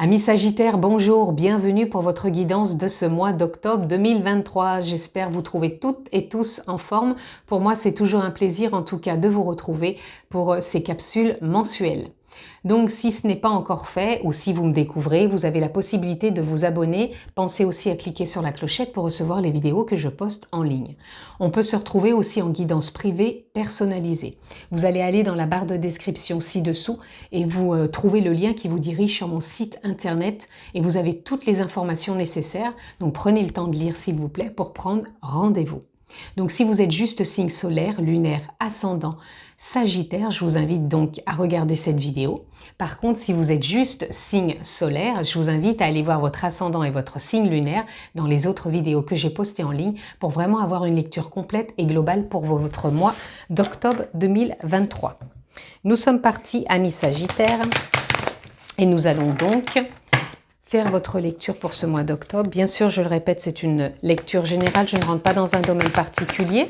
Amis Sagittaires, bonjour, bienvenue pour votre guidance de ce mois d'octobre 2023. J'espère vous trouver toutes et tous en forme. Pour moi, c'est toujours un plaisir en tout cas de vous retrouver pour ces capsules mensuelles. Donc si ce n'est pas encore fait ou si vous me découvrez, vous avez la possibilité de vous abonner. Pensez aussi à cliquer sur la clochette pour recevoir les vidéos que je poste en ligne. On peut se retrouver aussi en guidance privée personnalisée. Vous allez aller dans la barre de description ci-dessous et vous trouvez le lien qui vous dirige sur mon site internet et vous avez toutes les informations nécessaires. Donc prenez le temps de lire s'il vous plaît pour prendre rendez-vous. Donc si vous êtes juste signe solaire, lunaire, ascendant, Sagittaire, je vous invite donc à regarder cette vidéo. Par contre, si vous êtes juste signe solaire, je vous invite à aller voir votre ascendant et votre signe lunaire dans les autres vidéos que j'ai postées en ligne pour vraiment avoir une lecture complète et globale pour votre mois d'octobre 2023. Nous sommes partis, amis Sagittaires, et nous allons donc faire votre lecture pour ce mois d'octobre. Bien sûr, je le répète, c'est une lecture générale, je ne rentre pas dans un domaine particulier.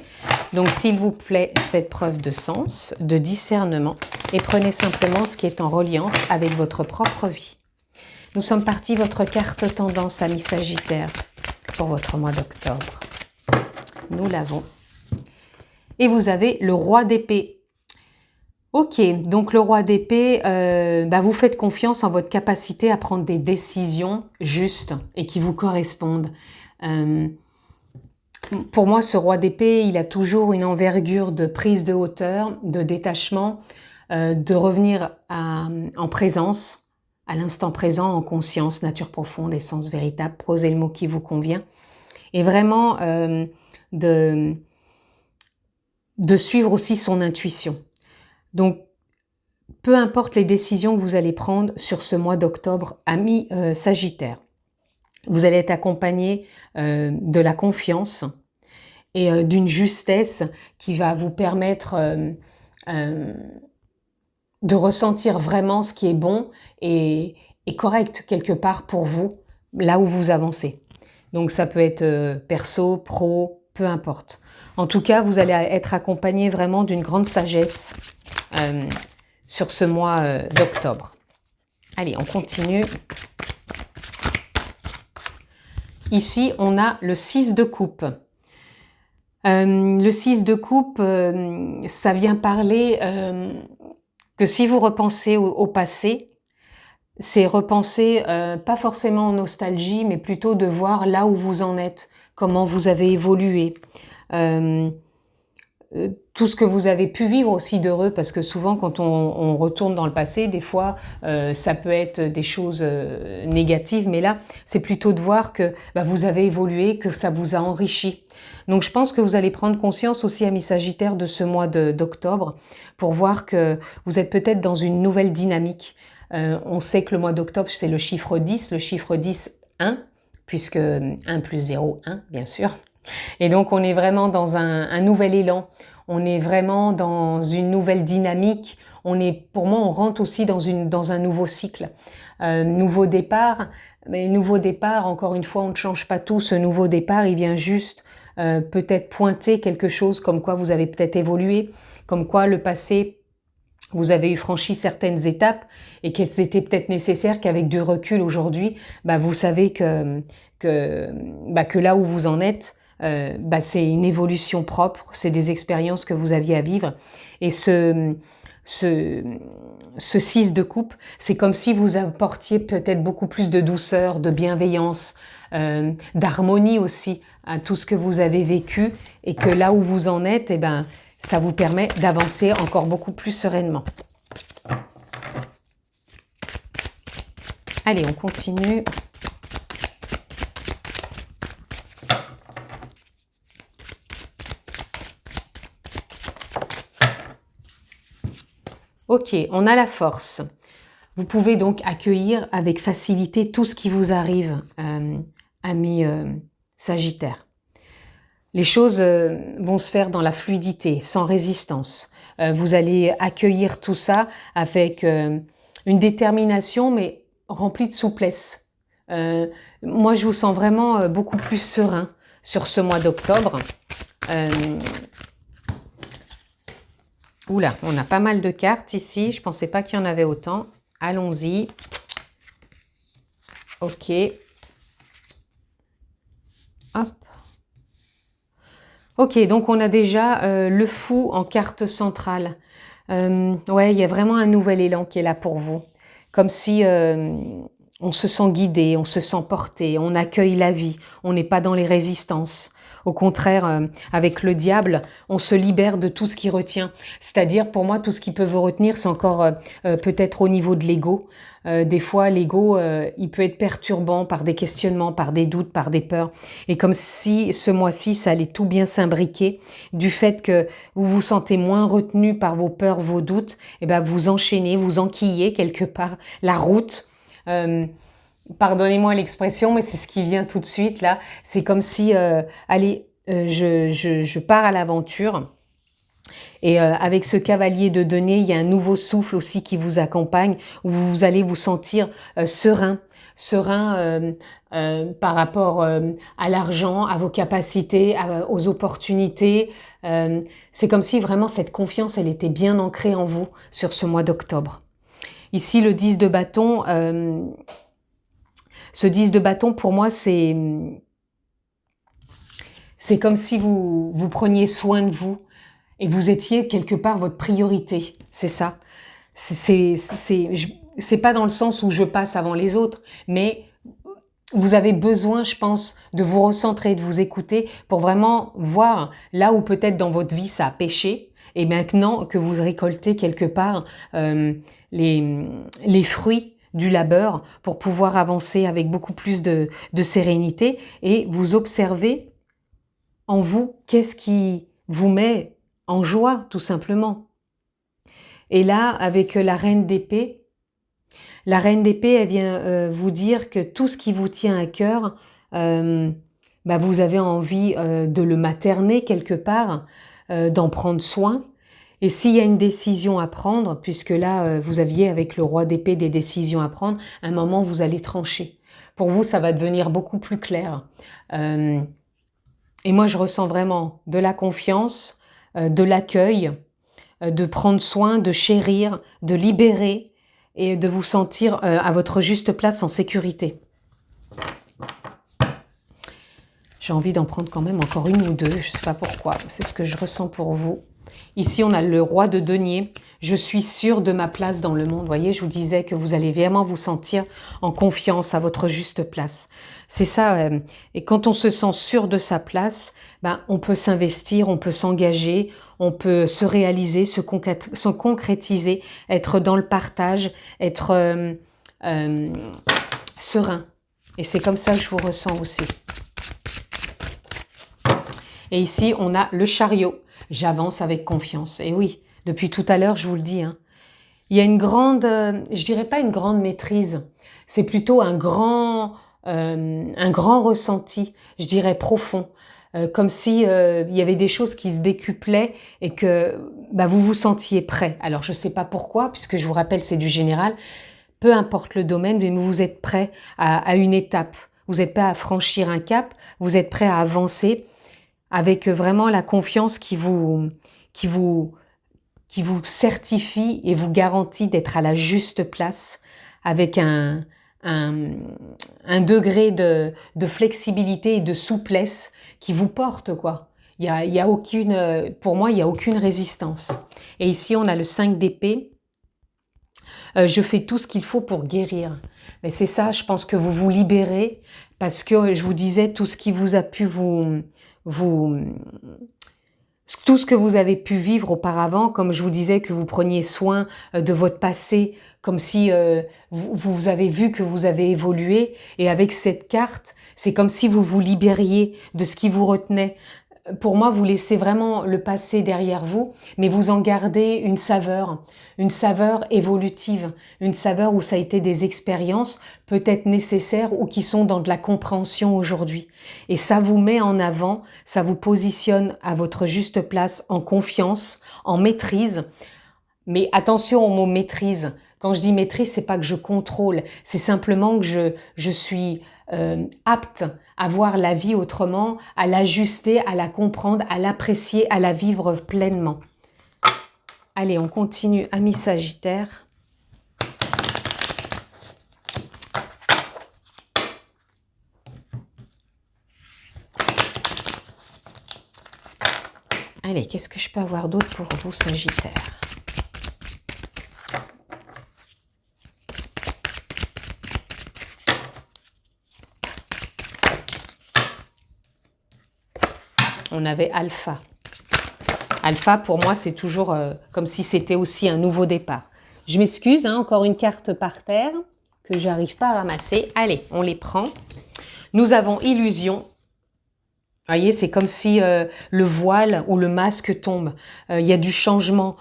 Donc, s'il vous plaît, faites preuve de sens, de discernement et prenez simplement ce qui est en reliance avec votre propre vie. Nous sommes partis, votre carte tendance, amis Sagittaires, pour votre mois d'octobre. Nous l'avons. Et vous avez le roi d'épée. Ok, donc le roi d'épée, vous faites confiance en votre capacité à prendre des décisions justes et qui vous correspondent. Pour moi, ce roi d'épée, il a toujours une envergure de prise de hauteur, de détachement, de revenir en présence, à l'instant présent, en conscience, nature profonde, essence véritable, prosez le mot qui vous convient. Et vraiment de suivre aussi son intuition. Donc, peu importe les décisions que vous allez prendre sur ce mois d'octobre, amis Sagittaires, vous allez être accompagné de la confiance et d'une justesse qui va vous permettre de ressentir vraiment ce qui est bon et correct quelque part pour vous, là où vous avancez. Donc, ça peut être perso, pro, peu importe. En tout cas, vous allez être accompagné vraiment d'une grande sagesse sur ce mois d'octobre. Allez, on continue. Ici, on a le 6 de coupe. Le 6 de coupe, ça vient parler que si vous repensez au passé, c'est repenser pas forcément en nostalgie, mais plutôt de voir là où vous en êtes, comment vous avez évolué. Tout ce que vous avez pu vivre aussi d'heureux, parce que souvent quand on retourne dans le passé, des fois ça peut être des choses négatives, mais là c'est plutôt de voir que vous avez évolué, que ça vous a enrichi. Donc je pense que vous allez prendre conscience aussi, amis Sagittaires, de ce mois d'octobre, pour voir que vous êtes peut-être dans une nouvelle dynamique. On sait que le mois d'octobre c'est le chiffre 10, le chiffre 1, puisque 1 plus 0, 1 bien sûr. Et donc, on est vraiment dans un nouvel élan. On est vraiment dans une nouvelle dynamique. Pour moi, on rentre aussi dans un nouveau cycle. Nouveau départ. Mais nouveau départ, encore une fois, on ne change pas tout. Ce nouveau départ, il vient juste peut-être pointer quelque chose comme quoi vous avez peut-être évolué, comme quoi le passé, vous avez franchi certaines étapes et qu'elles étaient peut-être nécessaires, qu'avec du recul aujourd'hui, vous savez que là où vous en êtes, c'est une évolution propre, c'est des expériences que vous aviez à vivre. Et ce 6 de coupe, c'est comme si vous apportiez peut-être beaucoup plus de douceur, de bienveillance, d'harmonie aussi à tout ce que vous avez vécu et que là où vous en êtes, ça vous permet d'avancer encore beaucoup plus sereinement. Allez, on continue. Ok, on a la force. Vous pouvez donc accueillir avec facilité tout ce qui vous arrive, amis Sagittaires. Les choses vont se faire dans la fluidité, sans résistance. Vous allez accueillir tout ça avec une détermination, mais remplie de souplesse. Moi, je vous sens vraiment beaucoup plus serein sur ce mois d'octobre. Oula, on a pas mal de cartes ici. Je ne pensais pas qu'il y en avait autant. Allons-y. Ok. Hop. Ok, donc on a déjà le fou en carte centrale. Ouais, il y a vraiment un nouvel élan qui est là pour vous. Comme si on se sent guidé, on se sent porté, on accueille la vie, on n'est pas dans les résistances. Au contraire, avec le diable, on se libère de tout ce qui retient. C'est-à-dire, pour moi, tout ce qui peut vous retenir, c'est encore peut-être au niveau de l'ego. Des fois, l'ego, il peut être perturbant par des questionnements, par des doutes, par des peurs. Et comme si ce mois-ci, ça allait tout bien s'imbriquer du fait que vous vous sentez moins retenu par vos peurs, vos doutes, et ben vous enchaînez, vous enquillez quelque part la route. Pardonnez-moi l'expression, mais c'est ce qui vient tout de suite là. C'est comme si, allez, je pars à l'aventure. Et avec ce cavalier de denier, il y a un nouveau souffle aussi qui vous accompagne, où vous allez vous sentir serein, par rapport à l'argent, à vos capacités, aux opportunités. C'est comme si vraiment cette confiance, elle était bien ancrée en vous sur ce mois d'octobre. Ici, le 10 de bâton, ce 10 de bâton, pour moi, c'est comme si vous preniez soin de vous et vous étiez quelque part votre priorité. C'est ça. C'est pas dans le sens où je passe avant les autres, mais vous avez besoin, je pense, de vous recentrer, de vous écouter pour vraiment voir là où peut-être dans votre vie ça a péché et maintenant que vous récoltez quelque part les fruits du labeur pour pouvoir avancer avec beaucoup plus de sérénité et vous observez en vous qu'est-ce qui vous met en joie tout simplement. Et là, avec la reine d'épée, elle vient vous dire que tout ce qui vous tient à cœur, vous avez envie de le materner quelque part, d'en prendre soin. Et s'il y a une décision à prendre, puisque là, vous aviez avec le roi d'épée des décisions à prendre, à un moment, vous allez trancher. Pour vous, ça va devenir beaucoup plus clair. Et moi, je ressens vraiment de la confiance, de l'accueil, de prendre soin, de chérir, de libérer et de vous sentir à votre juste place en sécurité. J'ai envie d'en prendre quand même encore une ou deux, je ne sais pas pourquoi, c'est ce que je ressens pour vous. Ici, on a le roi de denier. Je suis sûre de ma place dans le monde. Vous voyez, je vous disais que vous allez vraiment vous sentir en confiance à votre juste place. C'est ça. Et quand on se sent sûr de sa place, on peut s'investir, on peut s'engager, on peut se réaliser, se concrétiser, être dans le partage, être serein. Et c'est comme ça que je vous ressens aussi. Et ici, on a le chariot. J'avance avec confiance. Et oui, depuis tout à l'heure, je vous le dis, hein, il y a une grande, je dirais pas une grande maîtrise, c'est plutôt un grand ressenti, je dirais profond, comme si il y avait des choses qui se décuplaient et que vous vous sentiez prêt. Alors je sais pas pourquoi, puisque je vous rappelle c'est du général, peu importe le domaine, mais vous êtes prêt à une étape, vous êtes prêt à franchir un cap, vous êtes prêt à avancer avec vraiment la confiance qui vous certifie et vous garantit d'être à la juste place avec un degré de flexibilité et de souplesse qui vous porte, quoi. Il y a aucune, pour moi, il n'y a aucune résistance. Et ici, on a le 5 d'épée. Je fais tout ce qu'il faut pour guérir. Mais c'est ça, je pense que vous vous libérez parce que je vous disais tout ce qui vous a pu tout ce que vous avez pu vivre auparavant, comme je vous disais que vous preniez soin de votre passé, comme si vous avez vu que vous avez évolué. Et avec cette carte, c'est comme si vous vous libériez de ce qui vous retenait. Pour moi, vous laissez vraiment le passé derrière vous, mais vous en gardez une saveur évolutive, une saveur où ça a été des expériences peut-être nécessaires ou qui sont dans de la compréhension aujourd'hui. Et ça vous met en avant, ça vous positionne à votre juste place en confiance, en maîtrise. Mais attention au mot maîtrise. Quand je dis maîtrise, c'est pas que je contrôle, c'est simplement que je suis apte à voir la vie autrement, à l'ajuster, à la comprendre, à l'apprécier, à la vivre pleinement. Allez, on continue, amis Sagittaires. Allez, qu'est-ce que je peux avoir d'autre pour vous, Sagittaire? On avait Alpha. Alpha, pour moi, c'est toujours comme si c'était aussi un nouveau départ. Je m'excuse, hein, encore une carte par terre que j'arrive pas à ramasser. Allez, on les prend. Nous avons Illusion. Vous voyez, c'est comme si le voile ou le masque tombe. Il y a du changement.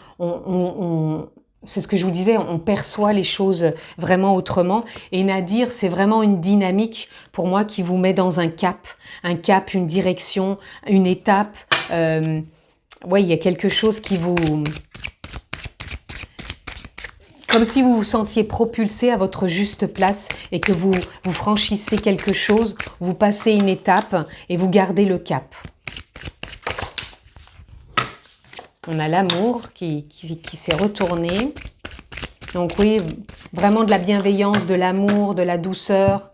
C'est ce que je vous disais, on perçoit les choses vraiment autrement. Et Nadir, c'est vraiment une dynamique pour moi qui vous met dans un cap, une direction, une étape. Oui, il y a quelque chose qui vous... Comme si vous vous sentiez propulsé à votre juste place et que vous franchissez quelque chose, vous passez une étape et vous gardez le cap. On a l'amour qui s'est retourné. Donc oui, vraiment de la bienveillance, de l'amour, de la douceur.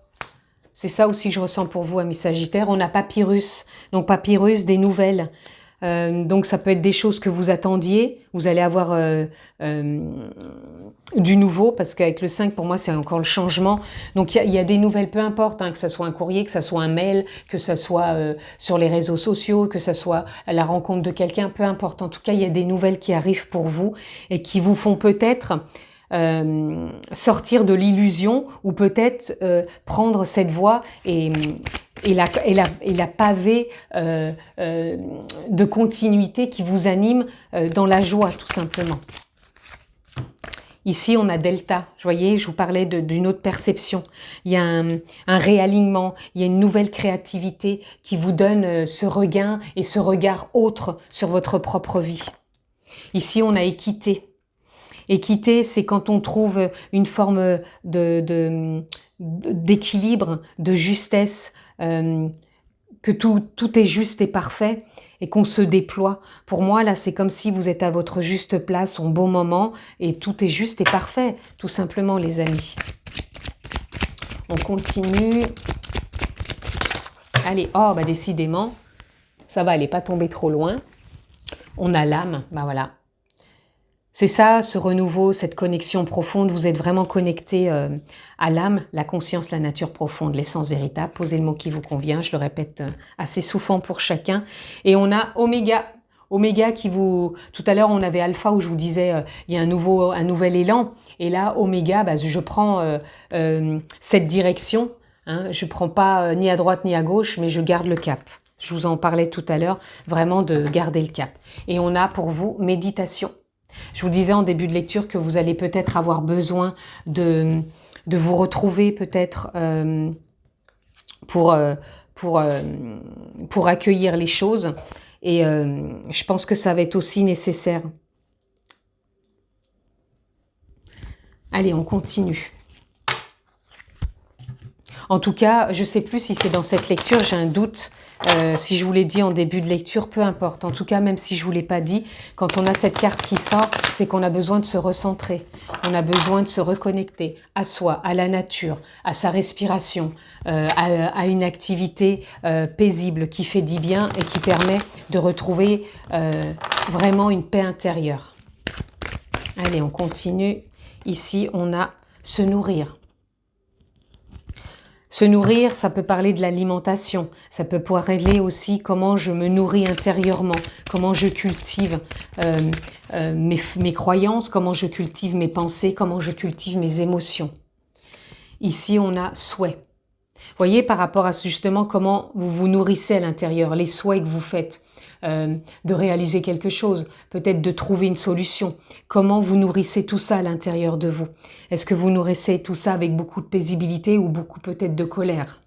C'est ça aussi que je ressens pour vous, amis Sagittaires. On a Papyrus. Donc Papyrus, des nouvelles. Donc ça peut être des choses que vous attendiez. Vous allez avoir du nouveau, parce qu'avec le 5, pour moi, c'est encore le changement. Donc il y a des nouvelles, peu importe, hein, que ça soit un courrier, que ça soit un mail, que ça soit sur les réseaux sociaux, que ça soit à la rencontre de quelqu'un, peu importe. En tout cas, il y a des nouvelles qui arrivent pour vous et qui vous font peut-être sortir de l'illusion ou peut-être prendre cette voie et la pavée de continuité qui vous anime dans la joie, tout simplement. Ici, on a Delta. Vous voyez, je vous parlais d'une autre perception. Il y a un réalignement, il y a une nouvelle créativité qui vous donne ce regain et ce regard autre sur votre propre vie. Ici, on a Équité. Équité, c'est quand on trouve une forme d'équilibre, de justesse, que tout est juste et parfait et qu'on se déploie. Pour moi, là, c'est comme si vous êtes à votre juste place, au bon moment, et tout est juste et parfait, tout simplement, les amis. On continue. Allez, oh, bah décidément, ça va, elle n'est pas tombée trop loin. On a l'âme, bah voilà. C'est ça, ce renouveau, cette connexion profonde. Vous êtes vraiment connecté à l'âme, la conscience, la nature profonde, l'essence véritable. Posez le mot qui vous convient, je le répète assez souvent pour chacun. Et on a Oméga. Oméga qui vous... Tout à l'heure, on avait Alpha où je vous disais il y a un nouvel élan. Et là, Oméga, bah, je prends cette direction. Hein, je ne prends pas ni à droite ni à gauche, mais je garde le cap. Je vous en parlais tout à l'heure, vraiment de garder le cap. Et on a pour vous méditation. Je vous disais en début de lecture que vous allez peut-être avoir besoin de vous retrouver peut-être pour accueillir les choses. Et je pense que ça va être aussi nécessaire. Allez, on continue. En tout cas, je ne sais plus si c'est dans cette lecture, j'ai un doute. Si je vous l'ai dit en début de lecture, peu importe. En tout cas, même si je ne vous l'ai pas dit, quand on a cette carte qui sort, c'est qu'on a besoin de se recentrer. On a besoin de se reconnecter à soi, à la nature, à sa respiration, à une activité paisible qui fait du bien et qui permet de retrouver vraiment une paix intérieure. Allez, on continue. Ici, on a se nourrir. Se nourrir, ça peut parler de l'alimentation, ça peut parler aussi comment je me nourris intérieurement, comment je cultive mes croyances, comment je cultive mes pensées, comment je cultive mes émotions. Ici, on a souhait. Vous voyez, par rapport à justement comment vous vous nourrissez à l'intérieur, les souhaits que vous faites, de réaliser quelque chose, peut-être de trouver une solution. Comment vous nourrissez tout ça à l'intérieur de vous? Est-ce que vous nourrissez tout ça avec beaucoup de paisibilité ou beaucoup peut-être de colère?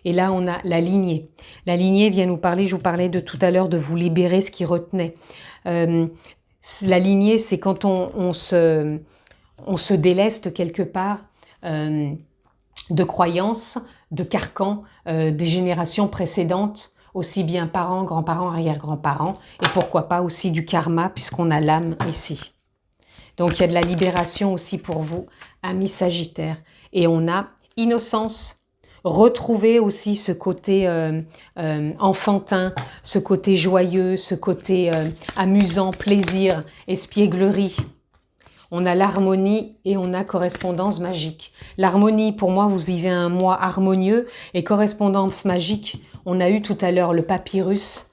Et là, on a la lignée. La lignée vient nous parler, je vous parlais de tout à l'heure, de vous libérer ce qui retenait. La lignée, c'est quand on se déleste quelque part de croyances, de carcans des générations précédentes, aussi bien parents, grands-parents, arrière-grands-parents, et pourquoi pas aussi du karma, puisqu'on a l'âme ici. Donc, il y a de la libération aussi pour vous, amis Sagittaires. Et on a innocence. retrouver aussi ce côté enfantin, ce côté joyeux, ce côté amusant, plaisir, espièglerie. On a l'harmonie et on a correspondance magique. L'harmonie, pour moi, vous vivez un mois harmonieux, et correspondance magique, on a eu tout à l'heure le papyrus.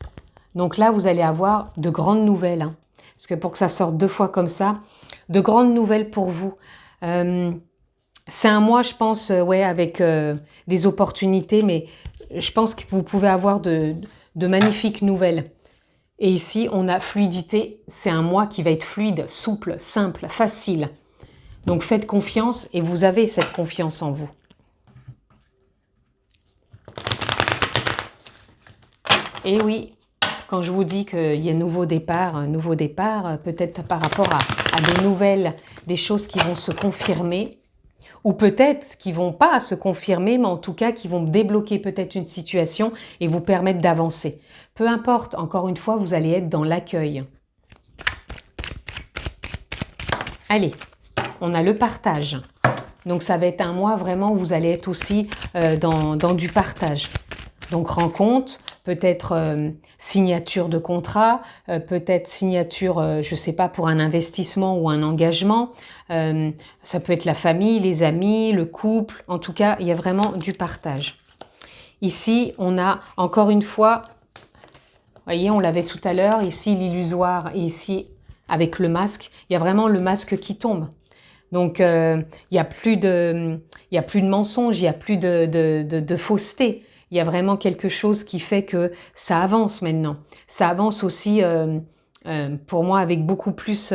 Donc là, vous allez avoir de grandes nouvelles, hein. Parce que pour que ça sorte 2 fois comme ça, de grandes nouvelles pour vous. C'est un mois, je pense, ouais, avec des opportunités, mais je pense que vous pouvez avoir de magnifiques nouvelles. Et ici, on a fluidité. C'est un mois qui va être fluide, souple, simple, facile. Donc faites confiance, et vous avez cette confiance en vous. Et oui, quand je vous dis qu'il y a un nouveau départ, peut-être par rapport à des nouvelles, des choses qui vont se confirmer, ou peut-être qui ne vont pas se confirmer, mais en tout cas qui vont débloquer peut-être une situation et vous permettre d'avancer. Peu importe, encore une fois, vous allez être dans l'accueil. Allez, on a le partage. Donc ça va être un mois vraiment où vous allez être aussi dans du partage. Donc rencontre, peut-être signature de contrat, peut-être signature, je ne sais pas, pour un investissement ou un engagement. Ça peut être la famille, les amis, le couple. En tout cas, il y a vraiment du partage. Ici, on a encore une fois, vous voyez, on l'avait tout à l'heure, ici l'illusoire et ici avec le masque. Il y a vraiment le masque qui tombe. Donc, il n'y a plus de mensonges, il n'y a plus de fausseté. Il y a vraiment quelque chose qui fait que ça avance maintenant. Ça avance aussi, pour moi, avec beaucoup plus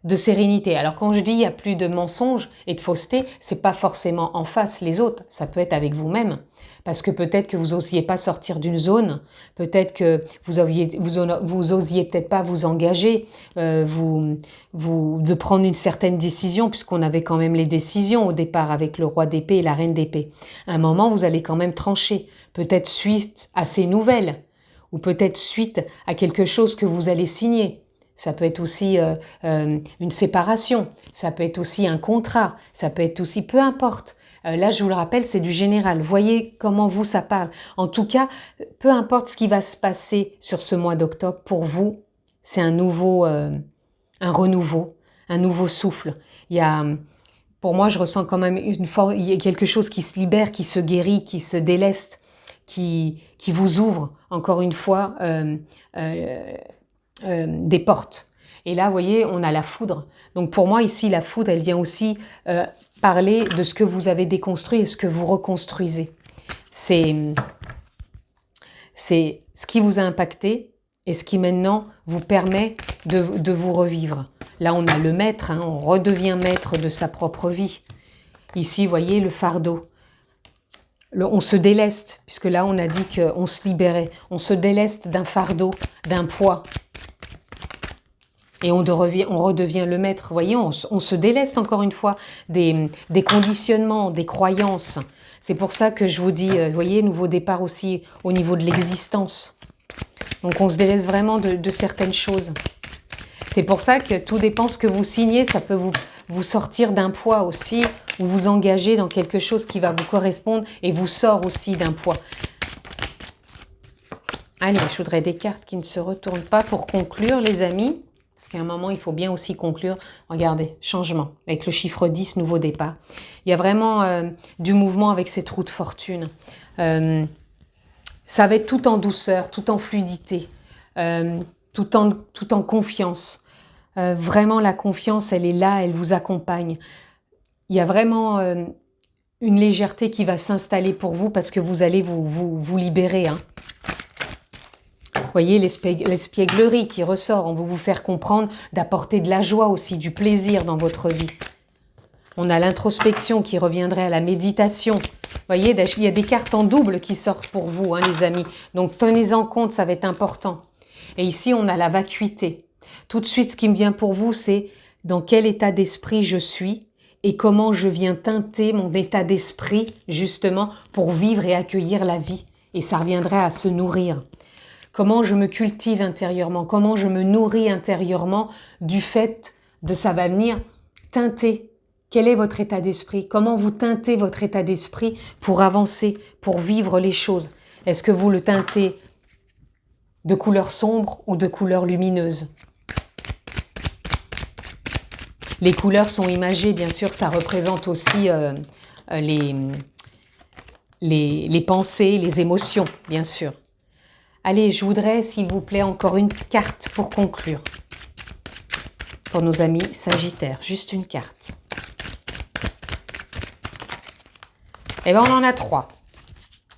de sérénité. Alors quand je dis il n'y a plus de mensonges et de fausseté, c'est pas forcément en face les autres, ça peut être avec vous-même. Parce que peut-être que vous n'osiez pas sortir d'une zone, peut-être que vous osiez peut-être pas vous engager, de prendre une certaine décision, puisqu'on avait quand même les décisions au départ avec le roi d'épée et la reine d'épée. À un moment, vous allez quand même trancher, peut-être suite à ces nouvelles, ou peut-être suite à quelque chose que vous allez signer. Ça peut être aussi une séparation, ça peut être aussi un contrat, ça peut être aussi, peu importe. Là, je vous le rappelle, c'est du général. Voyez comment vous, ça parle. En tout cas, peu importe ce qui va se passer sur ce mois d'octobre, pour vous, c'est un renouveau, un nouveau souffle. Pour moi, je ressens quand même il y a quelque chose qui se libère, qui se guérit, qui se déleste, qui vous ouvre, encore une fois, des portes. Et là, vous voyez, on a la foudre. Donc pour moi, ici, la foudre, elle vient aussi parler de ce que vous avez déconstruit et ce que vous reconstruisez. C'est ce qui vous a impacté et ce qui maintenant vous permet de vous revivre. Là, on a le maître, hein, on redevient maître de sa propre vie. Ici, vous voyez, le fardeau. On se déleste, puisque là, on a dit qu'on se libérait. On se déleste d'un fardeau, d'un poids. Et on redevient le maître. Vous voyez, on se déleste encore une fois des conditionnements, des croyances. C'est pour ça que je vous dis, vous voyez, nouveau départ aussi au niveau de l'existence. Donc on se délaisse vraiment de certaines choses. C'est pour ça que tout dépend ce que vous signez, ça peut vous sortir d'un poids aussi, ou vous engager dans quelque chose qui va vous correspondre et vous sort aussi d'un poids. Allez, je voudrais des cartes qui ne se retournent pas pour conclure, les amis. Parce qu'à un moment, il faut bien aussi conclure. Regardez, changement, avec le chiffre 10, nouveau départ. Il y a vraiment du mouvement avec cette roue de fortune. Ça va être tout en douceur, tout en fluidité, tout en confiance. Vraiment, la confiance, elle est là, elle vous accompagne. Il y a vraiment une légèreté qui va s'installer pour vous parce que vous allez vous libérer, hein. Vous voyez l'espièglerie qui ressort, on veut vous faire comprendre d'apporter de la joie aussi, du plaisir dans votre vie. On a l'introspection qui reviendrait à la méditation. Vous voyez, il y a des cartes en double qui sortent pour vous, hein, les amis. Donc tenez-en compte, ça va être important. Et ici, on a la vacuité. Tout de suite, ce qui me vient pour vous, c'est dans quel état d'esprit je suis et comment je viens teinter mon état d'esprit, justement, pour vivre et accueillir la vie. Et ça reviendrait à se nourrir. Comment je me cultive intérieurement, comment je me nourris intérieurement du fait de ça va venir teinter Quel est votre état d'esprit? Comment vous teintez votre état d'esprit pour avancer, pour vivre les choses? Est-ce que vous le teintez de couleur sombre ou de couleur lumineuse? Les couleurs sont imagées, bien sûr, ça représente aussi les pensées, les émotions, bien sûr. Allez, je voudrais, s'il vous plaît, encore une carte pour conclure. Pour nos amis Sagittaires, juste une carte. Eh bien, on en a 3.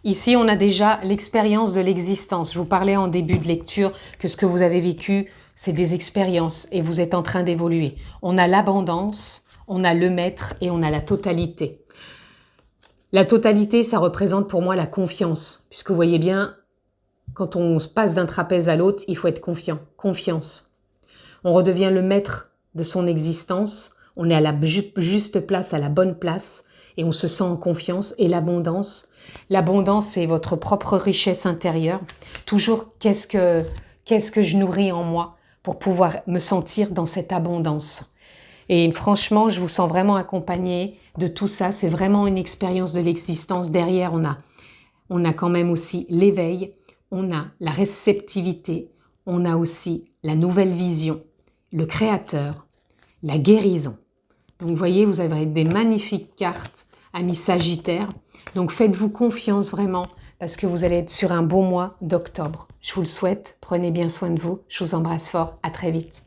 Ici, on a déjà l'expérience de l'existence. Je vous parlais en début de lecture que ce que vous avez vécu, c'est des expériences et vous êtes en train d'évoluer. On a l'abondance, on a le maître et on a la totalité. La totalité, ça représente pour moi la confiance. Puisque vous voyez bien, quand on passe d'un trapèze à l'autre, il faut être confiant. Confiance. On redevient le maître de son existence. On est à la juste place, à la bonne place. Et on se sent en confiance. Et l'abondance, c'est votre propre richesse intérieure. Toujours, qu'est-ce que je nourris en moi pour pouvoir me sentir dans cette abondance. Et franchement, je vous sens vraiment accompagnée de tout ça. C'est vraiment une expérience de l'existence. Derrière, on a quand même aussi l'éveil, on a la réceptivité, on a aussi la nouvelle vision, le créateur, la guérison. Donc, vous voyez, vous avez des magnifiques cartes, amis Sagittaires. Donc, faites-vous confiance vraiment parce que vous allez être sur un beau mois d'octobre. Je vous le souhaite. Prenez bien soin de vous. Je vous embrasse fort. À très vite.